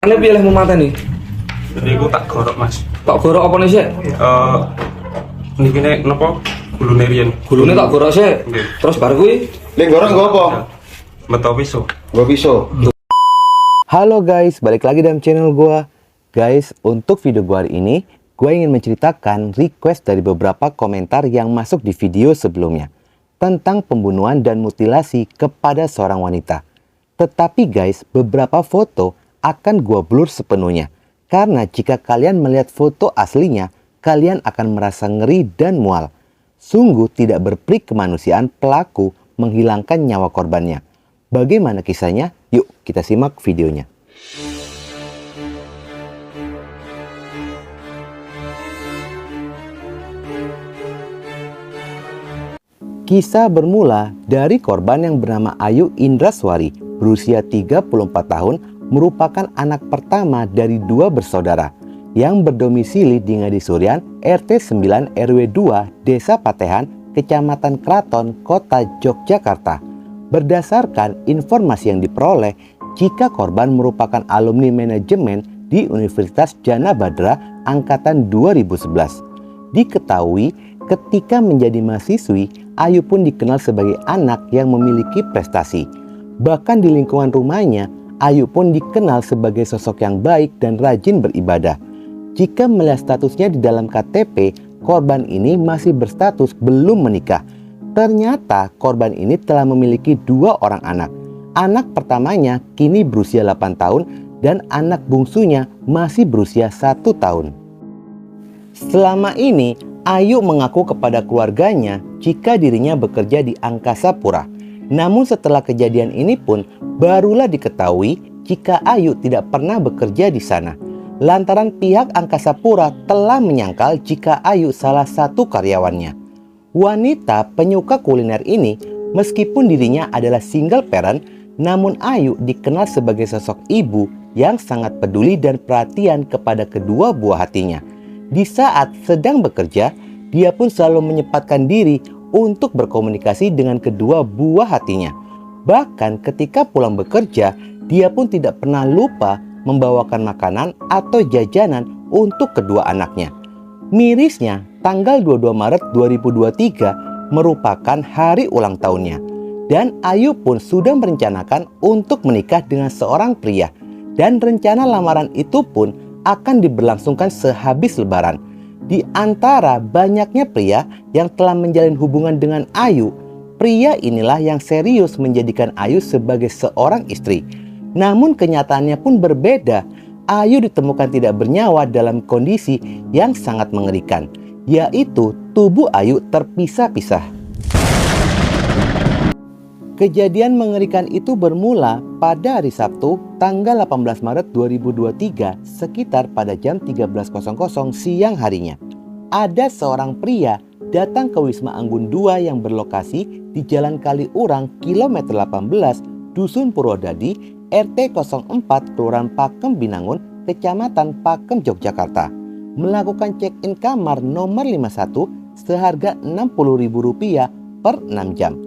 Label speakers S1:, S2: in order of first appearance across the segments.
S1: Ane pilih mau mata nih.
S2: Jadi aku tak gorok mas.
S1: Tak gorok apa nih sih?
S2: Ini nopo gulune riyen.
S1: Gulune tak gorok sih.
S2: Nggih.
S1: Terus bar kuwi
S3: Lek goreng gua apa?
S2: Meto pisau.
S3: Gua pisau.
S4: Halo guys, balik lagi dalam channel gua. Guys, untuk video gua hari ini, gua ingin menceritakan request dari beberapa komentar yang masuk di video sebelumnya tentang pembunuhan dan mutilasi kepada seorang wanita. Tetapi guys, beberapa foto akan gua blur sepenuhnya. Karena jika kalian melihat foto aslinya, kalian akan merasa ngeri dan mual. Sungguh tidak berperi kemanusiaan pelaku menghilangkan nyawa korbannya. Bagaimana kisahnya? Yuk kita simak videonya. Kisah bermula dari korban yang bernama Ayu Indraswari, berusia 34 tahun, merupakan anak pertama dari dua bersaudara yang berdomisili di Ngadisurian, RT 9 RW 2, Desa Patehan, Kecamatan Kraton, Kota Yogyakarta. Berdasarkan informasi yang diperoleh, jika korban merupakan alumni manajemen di Universitas Jana Badra Angkatan 2011. Diketahui ketika menjadi mahasiswi, Ayu pun dikenal sebagai anak yang memiliki prestasi. Bahkan di lingkungan rumahnya, Ayu pun dikenal sebagai sosok yang baik dan rajin beribadah. Jika melihat statusnya di dalam KTP, korban ini masih berstatus belum menikah. Ternyata korban ini telah memiliki dua orang anak. Anak pertamanya kini berusia 8 tahun dan anak bungsunya masih berusia 1 tahun. Selama ini, Ayu mengaku kepada keluarganya jika dirinya bekerja di Angkasa Pura. Namun setelah kejadian ini pun barulah diketahui jika Ayu tidak pernah bekerja di sana. Lantaran pihak Angkasa Pura telah menyangkal jika Ayu salah satu karyawannya. Wanita penyuka kuliner ini meskipun dirinya adalah single parent, namun Ayu dikenal sebagai sosok ibu yang sangat peduli dan perhatian kepada kedua buah hatinya. Di saat sedang bekerja, dia pun selalu menyempatkan diri untuk berkomunikasi dengan kedua buah hatinya. Bahkan ketika pulang bekerja, dia pun tidak pernah lupa membawakan makanan atau jajanan untuk kedua anaknya. Mirisnya, tanggal 22 Maret 2023 merupakan hari ulang tahunnya. Dan Ayu pun sudah merencanakan untuk menikah dengan seorang pria. Dan rencana lamaran itu pun akan diberlangsungkan sehabis Lebaran. Di antara banyaknya pria yang telah menjalin hubungan dengan Ayu, pria inilah yang serius menjadikan Ayu sebagai seorang istri. Namun kenyataannya pun berbeda. Ayu ditemukan tidak bernyawa dalam kondisi yang sangat mengerikan, yaitu tubuh Ayu terpisah-pisah. Kejadian mengerikan itu bermula pada hari Sabtu tanggal 18 Maret 2023 sekitar pada jam 13.00 siang harinya. Ada seorang pria datang ke Wisma Anggun 2 yang berlokasi di Jalan Kaliurang kilometer 18 Dusun Purwodadi RT 04 Kelurahan Pakem Binangun Kecamatan Pakem Yogyakarta melakukan check-in kamar nomor 51 seharga Rp60.000 per 6 jam.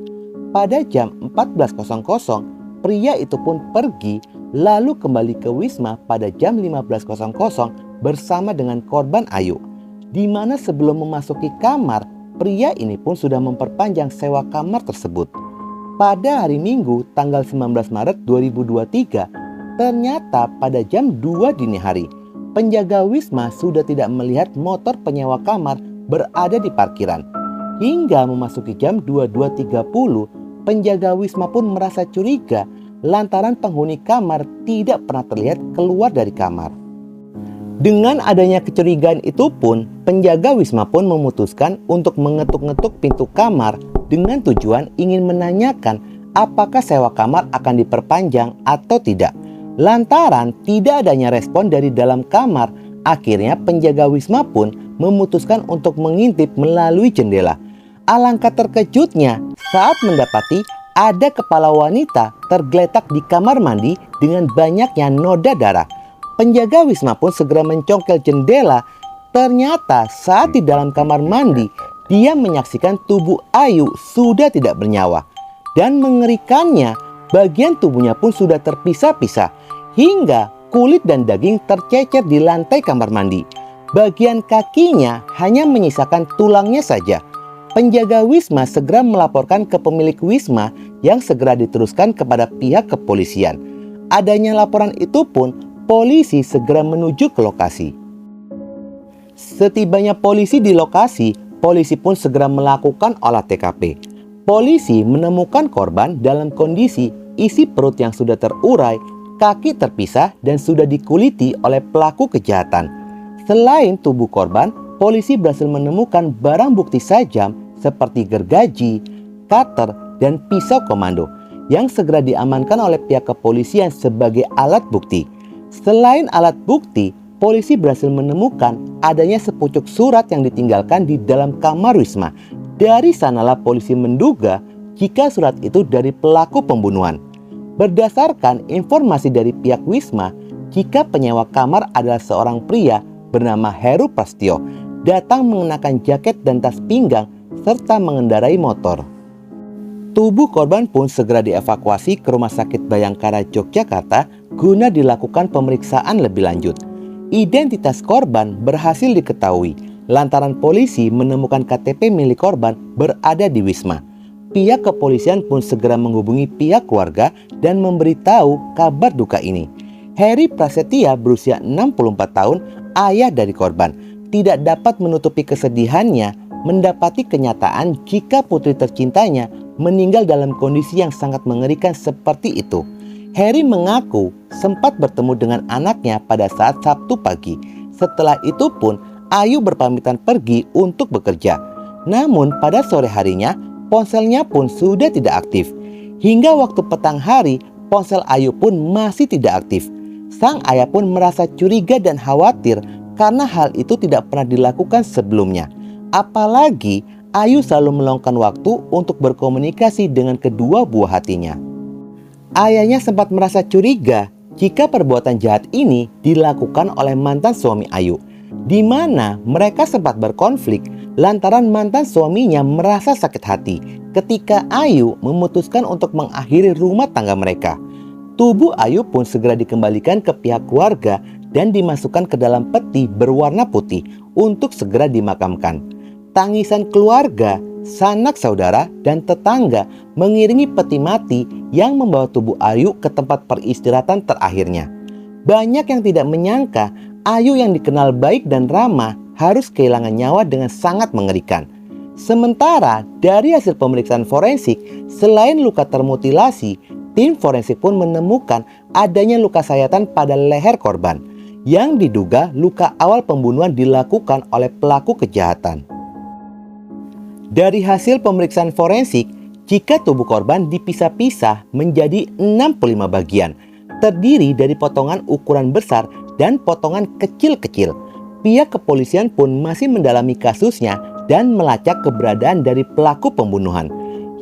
S4: Pada jam 14.00, pria itu pun pergi lalu kembali ke Wisma pada jam 15.00 bersama dengan korban Ayu. Di mana sebelum memasuki kamar, pria ini pun sudah memperpanjang sewa kamar tersebut. Pada hari Minggu tanggal 19 Maret 2023, ternyata pada jam 2 dini hari, penjaga Wisma sudah tidak melihat motor penyewa kamar berada di parkiran. Hingga memasuki jam 22.30, penjaga Wisma pun merasa curiga lantaran penghuni kamar tidak pernah terlihat keluar dari kamar. Dengan adanya kecurigaan itu pun, penjaga Wisma pun memutuskan untuk mengetuk-ngetuk pintu kamar dengan tujuan ingin menanyakan apakah sewa kamar akan diperpanjang atau tidak. Lantaran tidak adanya respon dari dalam kamar, akhirnya penjaga Wisma pun memutuskan untuk mengintip melalui jendela. Alangkah terkejutnya saat mendapati ada kepala wanita tergeletak di kamar mandi dengan banyaknya noda darah. Penjaga Wisma pun segera mencongkel jendela. Ternyata saat di dalam kamar mandi, dia menyaksikan tubuh Ayu sudah tidak bernyawa. Dan mengerikannya, bagian tubuhnya pun sudah terpisah-pisah. Hingga kulit dan daging tercecer di lantai kamar mandi. Bagian kakinya hanya menyisakan tulangnya saja. Penjaga wisma segera melaporkan ke pemilik wisma yang segera diteruskan kepada pihak kepolisian. Adanya laporan itu pun, polisi segera menuju ke lokasi. Setibanya polisi di lokasi, polisi pun segera melakukan olah TKP. Polisi menemukan korban dalam kondisi isi perut yang sudah terurai, kaki terpisah dan sudah dikuliti oleh pelaku kejahatan. Selain tubuh korban, polisi berhasil menemukan barang bukti sajam seperti gergaji, cutter, dan pisau komando yang segera diamankan oleh pihak kepolisian sebagai alat bukti. Selain alat bukti, polisi berhasil menemukan adanya sepucuk surat yang ditinggalkan di dalam kamar wisma. Dari sanalah polisi menduga jika surat itu dari pelaku pembunuhan. Berdasarkan informasi dari pihak wisma, jika penyewa kamar adalah seorang pria bernama Heru Prasetyo, datang mengenakan jaket dan tas pinggang serta mengendarai motor. Tubuh korban pun segera dievakuasi ke Rumah Sakit Bayangkara Yogyakarta guna dilakukan pemeriksaan lebih lanjut. Identitas korban berhasil diketahui lantaran polisi menemukan KTP milik korban berada di wisma. Pihak kepolisian pun segera menghubungi pihak keluarga dan memberitahu kabar duka ini. Heru Prasetyo berusia 64 tahun, ayah dari korban, tidak dapat menutupi kesedihannya mendapati kenyataan jika putri tercintanya meninggal dalam kondisi yang sangat mengerikan seperti itu. Heru mengaku sempat bertemu dengan anaknya pada saat Sabtu pagi. Setelah itu pun Ayu berpamitan pergi untuk bekerja. Namun pada sore harinya ponselnya pun sudah tidak aktif. Hingga waktu petang hari ponsel Ayu pun masih tidak aktif. Sang ayah pun merasa curiga dan khawatir karena hal itu tidak pernah dilakukan sebelumnya. Apalagi Ayu selalu meluangkan waktu untuk berkomunikasi dengan kedua buah hatinya. Ayahnya sempat merasa curiga jika perbuatan jahat ini dilakukan oleh mantan suami Ayu, di mana mereka sempat berkonflik lantaran mantan suaminya merasa sakit hati ketika Ayu memutuskan untuk mengakhiri rumah tangga mereka. Tubuh Ayu pun segera dikembalikan ke pihak keluarga dan dimasukkan ke dalam peti berwarna putih untuk segera dimakamkan. Tangisan keluarga, sanak saudara, dan tetangga mengiringi peti mati yang membawa tubuh Ayu ke tempat peristirahatan terakhirnya. Banyak yang tidak menyangka Ayu yang dikenal baik dan ramah harus kehilangan nyawa dengan sangat mengerikan. Sementara dari hasil pemeriksaan forensik, selain luka termutilasi, tim forensik pun menemukan adanya luka sayatan pada leher korban yang diduga luka awal pembunuhan dilakukan oleh pelaku kejahatan. Dari hasil pemeriksaan forensik, jika tubuh korban dipisah-pisah menjadi 65 bagian, terdiri dari potongan ukuran besar dan potongan kecil-kecil. Pihak kepolisian pun masih mendalami kasusnya dan melacak keberadaan dari pelaku pembunuhan.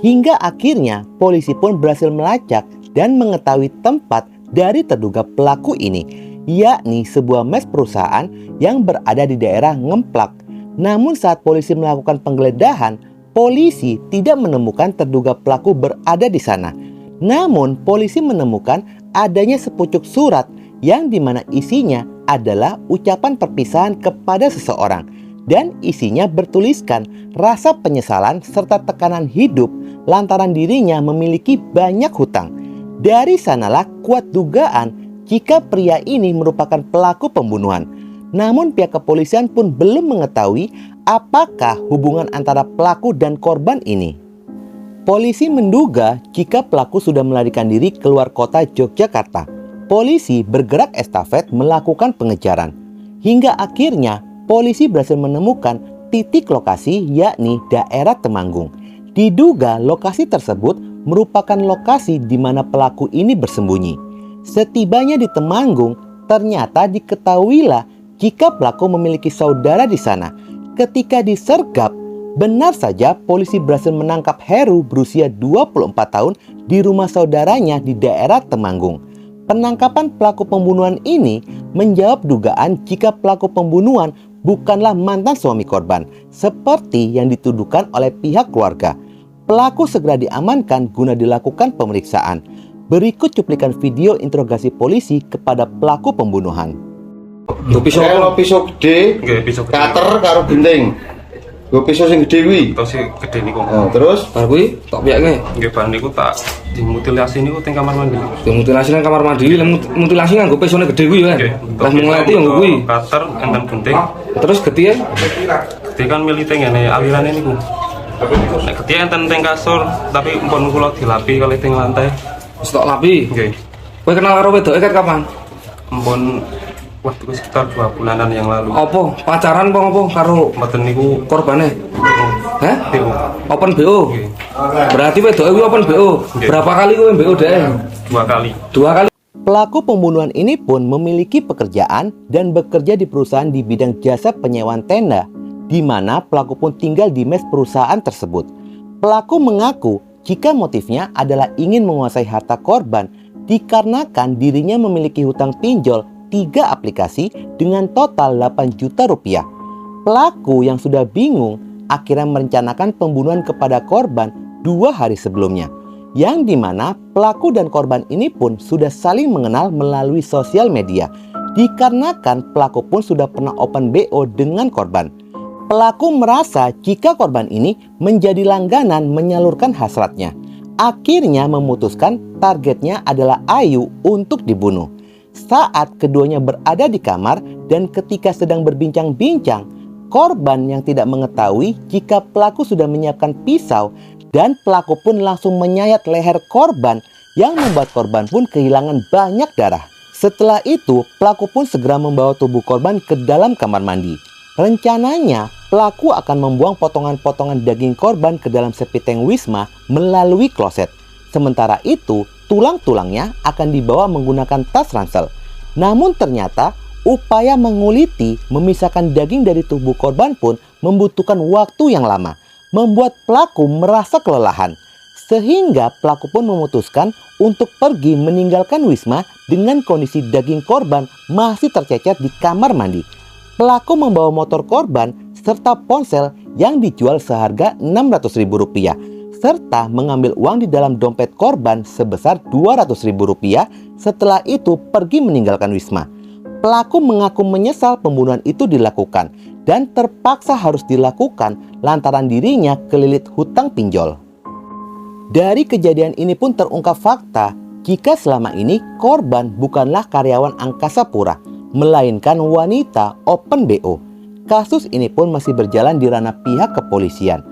S4: Hingga akhirnya polisi pun berhasil melacak dan mengetahui tempat dari terduga pelaku ini, yakni sebuah mes perusahaan yang berada di daerah Ngemplak. Namun saat polisi melakukan penggeledahan, polisi tidak menemukan terduga pelaku berada di sana. Namun polisi menemukan adanya sepucuk surat yang dimana isinya adalah ucapan perpisahan kepada seseorang. Dan isinya bertuliskan rasa penyesalan serta tekanan hidup lantaran dirinya memiliki banyak hutang. Dari sanalah kuat dugaan jika pria ini merupakan pelaku pembunuhan. Namun pihak kepolisian pun belum mengetahui apakah hubungan antara pelaku dan korban ini. Polisi menduga jika pelaku sudah melarikan diri keluar kota Yogyakarta. Polisi bergerak estafet melakukan pengejaran. Hingga akhirnya polisi berhasil menemukan titik lokasi yakni daerah Temanggung. Diduga lokasi tersebut merupakan lokasi di mana pelaku ini bersembunyi. Setibanya di Temanggung, ternyata diketahuilah jika pelaku memiliki saudara di sana. Ketika disergap, benar saja polisi berhasil menangkap Heru berusia 24 tahun di rumah saudaranya di daerah Temanggung. Penangkapan pelaku pembunuhan ini menjawab dugaan jika pelaku pembunuhan bukanlah mantan suami korban, seperti yang dituduhkan oleh pihak keluarga. Pelaku segera diamankan guna dilakukan pemeriksaan. Berikut cuplikan video interogasi polisi kepada pelaku pembunuhan.
S1: Yo pisau
S3: Kayak lo
S1: apa?
S3: pisau gede,
S2: Nggih, pisau gede.
S3: kater karo gendeng. Gue pisau sing gede kuwi.
S2: Tos gede niku.
S3: Oh, terus
S1: Bar kuwi tok piyake.
S2: Nggih, bar niku tak dimutilasi niku teng kamar mandi.
S1: Dimutilasi nang kamar mandi, lha mutilasi nganggo pisone gede kuwi ya.
S2: Nggih.
S1: Lah ngleti nggo kuwi.
S2: Kater enten gunting.
S1: Terus getihe
S2: Gede kan milih teng ngene alirane niku. Nek gede enten teng kasur, tapi mpun kula dilapi kali teng lantai.
S1: wis tok lapi.
S2: Nggih.
S1: Kowe kenal karo wedoke ket kapan?
S2: Mpun waktu sekitar 2 bulanan yang lalu.
S1: Apa? Pacaran apa ngopo karo
S2: Mboten niku
S1: korbane? Hah?
S2: BO.
S1: Open BO.
S2: Nggih.
S1: Berarti wedoke kuwi open BO.
S2: Nggih.
S1: Berapa kali kowe BO dhek?
S2: 2 kali.
S1: 2 kali.
S4: Pelaku pembunuhan ini pun memiliki pekerjaan dan bekerja di perusahaan di bidang jasa penyewaan tenda, di mana pelaku pun tinggal di mes perusahaan tersebut. Pelaku mengaku jika motifnya adalah ingin menguasai harta korban dikarenakan dirinya memiliki hutang pinjol 3 aplikasi dengan total 8 juta rupiah. Pelaku yang sudah bingung akhirnya merencanakan pembunuhan kepada korban 2 hari sebelumnya, yang dimana pelaku dan korban ini pun sudah saling mengenal melalui sosial media, dikarenakan pelaku pun sudah pernah open BO dengan korban. Pelaku merasa jika korban ini menjadi langganan menyalurkan hasratnya. Akhirnya memutuskan targetnya adalah Ayu untuk dibunuh. Saat keduanya berada di kamar dan ketika sedang berbincang-bincang, korban yang tidak mengetahui jika pelaku sudah menyiapkan pisau dan pelaku pun langsung menyayat leher korban yang membuat korban pun kehilangan banyak darah. Setelah itu, pelaku pun segera membawa tubuh korban ke dalam kamar mandi. Rencananya, pelaku akan membuang potongan-potongan daging korban ke dalam septic Wisma melalui kloset. Sementara itu, tulang-tulangnya akan dibawa menggunakan tas ransel. Namun ternyata, upaya menguliti memisahkan daging dari tubuh korban pun membutuhkan waktu yang lama, membuat pelaku merasa kelelahan. Sehingga pelaku pun memutuskan untuk pergi meninggalkan Wisma dengan kondisi daging korban masih tercecer di kamar mandi. Pelaku membawa motor korban serta ponsel yang dijual seharga Rp600.000 serta mengambil uang di dalam dompet korban sebesar Rp200.000. Setelah itu pergi meninggalkan Wisma. Pelaku mengaku menyesal pembunuhan itu dilakukan dan terpaksa harus dilakukan lantaran dirinya kelilit hutang pinjol. Dari kejadian ini pun terungkap fakta jika selama ini korban bukanlah karyawan Angkasa Pura, melainkan wanita open BO. Kasus ini pun masih berjalan di ranah pihak kepolisian.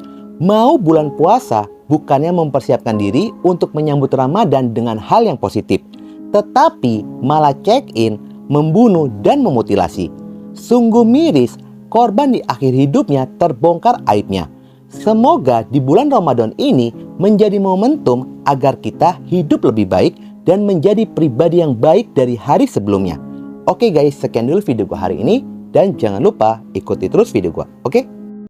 S4: Mau bulan puasa, bukannya mempersiapkan diri untuk menyambut Ramadan dengan hal yang positif, tetapi malah check-in, membunuh dan memutilasi. Sungguh miris, korban di akhir hidupnya terbongkar aibnya. Semoga di bulan Ramadan ini menjadi momentum agar kita hidup lebih baik dan menjadi pribadi yang baik dari hari sebelumnya. Oke guys, sekian dulu video gua hari ini dan jangan lupa ikuti terus video gua. Oke?